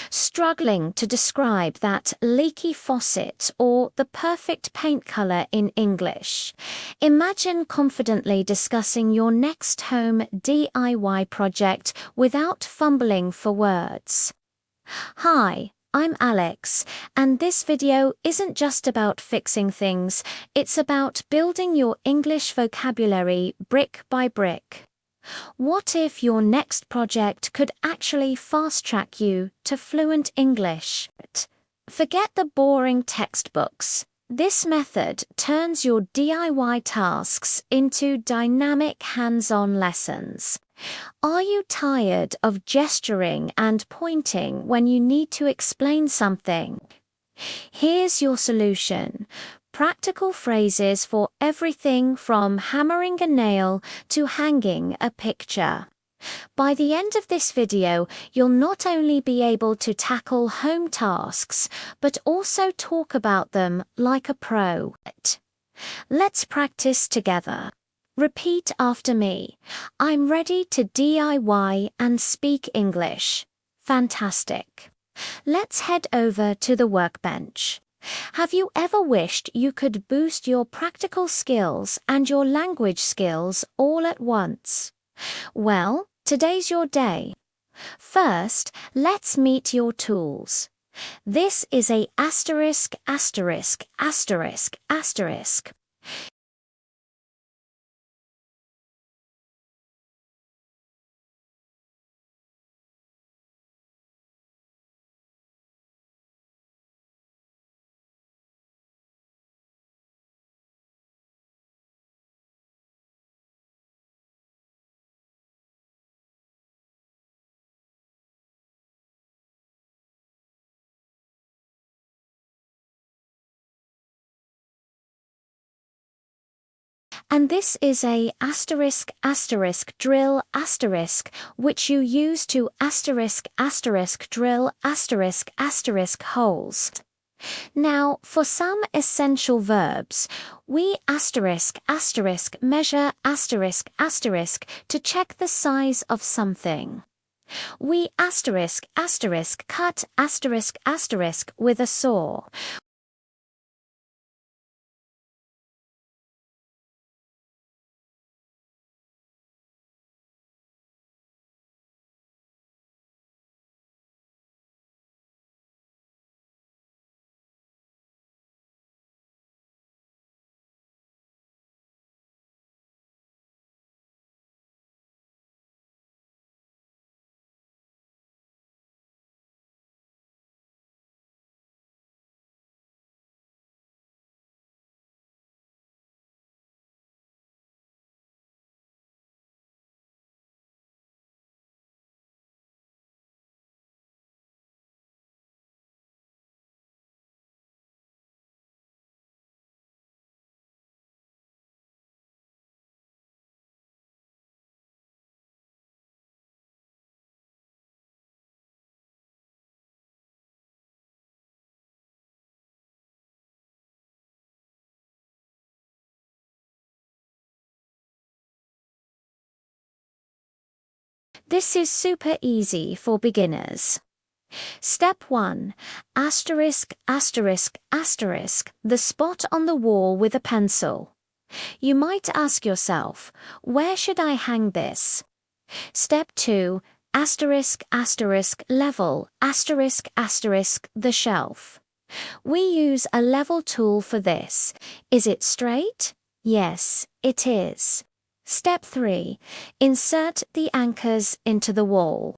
Struggling to describe that leaky faucet or the perfect paint color in English? Imagine confidently discussing your next home DIY project without fumbling for words. Hi, I'm Alex, and this video isn't just about fixing things, it's about building your English vocabulary brick by brick. What if your next project could actually fast-track you to fluent English? Forget the boring textbooks. This method turns your DIY tasks into dynamic hands-on lessons. Are you tired of gesturing and pointing when you need to explain something? Here's your solution. Practical phrases for everything from hammering a nail to hanging a picture. By the end of this video, you'll not only be able to tackle home tasks, but also talk about them like a pro. Let's practice together. Repeat after me. I'm ready to DIY and speak English. Fantastic. Let's head over to the workbench. Have you ever wished you could boost your practical skills and your language skills all at once? Well, today's your day. First, let's meet your tools. This is a asterisk, asterisk, asterisk, asterisk. And this is a asterisk asterisk drill asterisk, which you use to asterisk asterisk drill asterisk asterisk holes. Now, for some essential verbs, we asterisk asterisk measure asterisk asterisk to check the size of something. We asterisk asterisk cut asterisk asterisk with a saw. This is super easy for beginners. Step 1. Asterisk, asterisk, asterisk, the spot on the wall with a pencil. You might ask yourself, where should I hang this? Step 2. Asterisk, asterisk, level, asterisk, asterisk, the shelf. We use a level tool for this. Is it straight? Yes, it is. Step 3. Insert the anchors into the wall.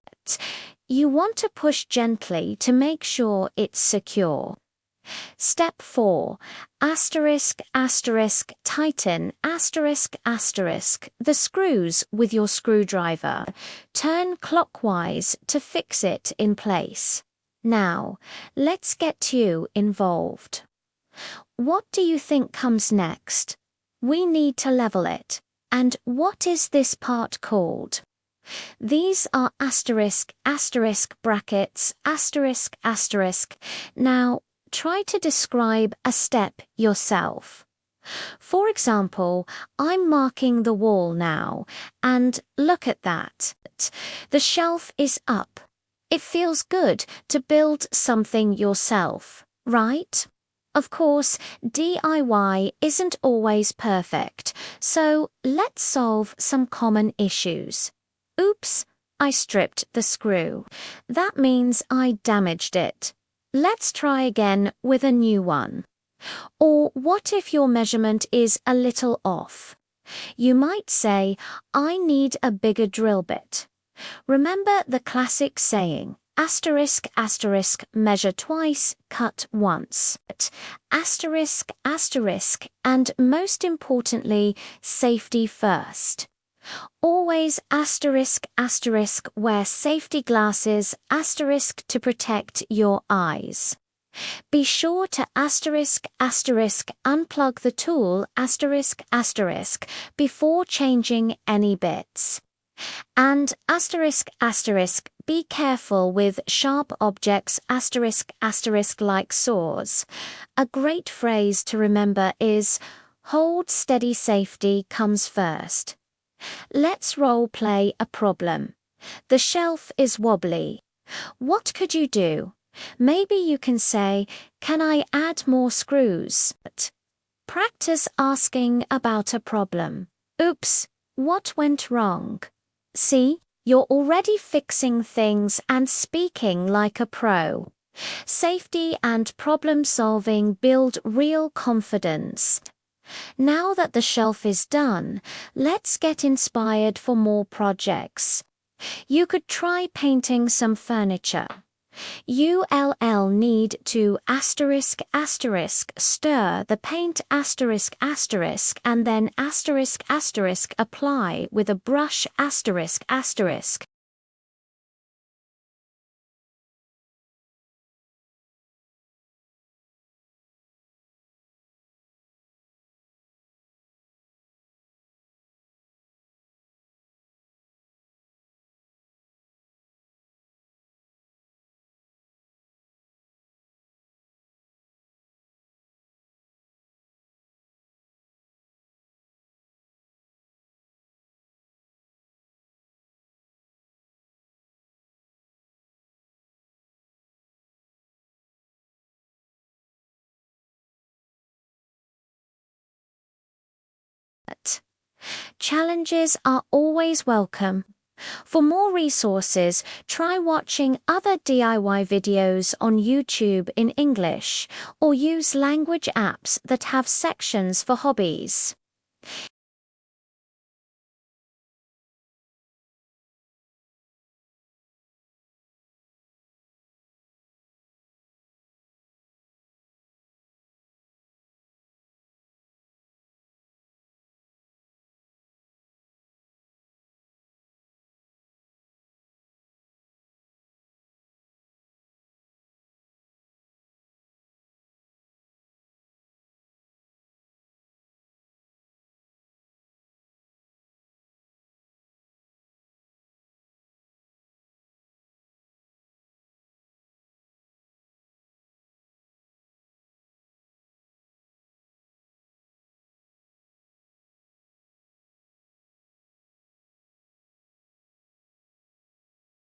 You want to push gently to make sure it's secure. Step 4. Asterisk, asterisk, tighten, asterisk, asterisk, the screws with your screwdriver. Turn clockwise to fix it in place. Now, let's get you involved. What do you think comes next? We need to level it. And what is this part called? These are asterisk, asterisk brackets, asterisk, asterisk. Now, try to describe a step yourself. For example, I'm marking the wall now, and look at that. The shelf is up. It feels good to build something yourself, right? Of course, DIY isn't always perfect, so let's solve some common issues. Oops, I stripped the screw. That means I damaged it. Let's try again with a new one. Or what if your measurement is a little off? You might say, I need a bigger drill bit. Remember the classic saying, asterisk, asterisk, measure twice, cut once. Asterisk, asterisk, and most importantly, safety first. Always asterisk, asterisk, wear safety glasses, asterisk to protect your eyes. Be sure to asterisk, asterisk, unplug the tool, asterisk, asterisk, before changing any bits. And asterisk, asterisk, be careful with sharp objects, asterisk, asterisk, like saws. A great phrase to remember is, hold steady, safety comes first. Let's role play a problem. The shelf is wobbly. What could you do? Maybe you can say, can I add more screws? Practice asking about a problem. Oops, what went wrong? See, you're already fixing things and speaking like a pro. Safety and problem solving build real confidence. Now that the shelf is done, let's get inspired for more projects. You could try painting some furniture. ULL need to asterisk, asterisk, stir the paint, asterisk, asterisk, and then asterisk, asterisk, apply with a brush, asterisk, asterisk. Challenges are always welcome. For more resources, try watching other DIY videos on YouTube in English, or use language apps that have sections for hobbies.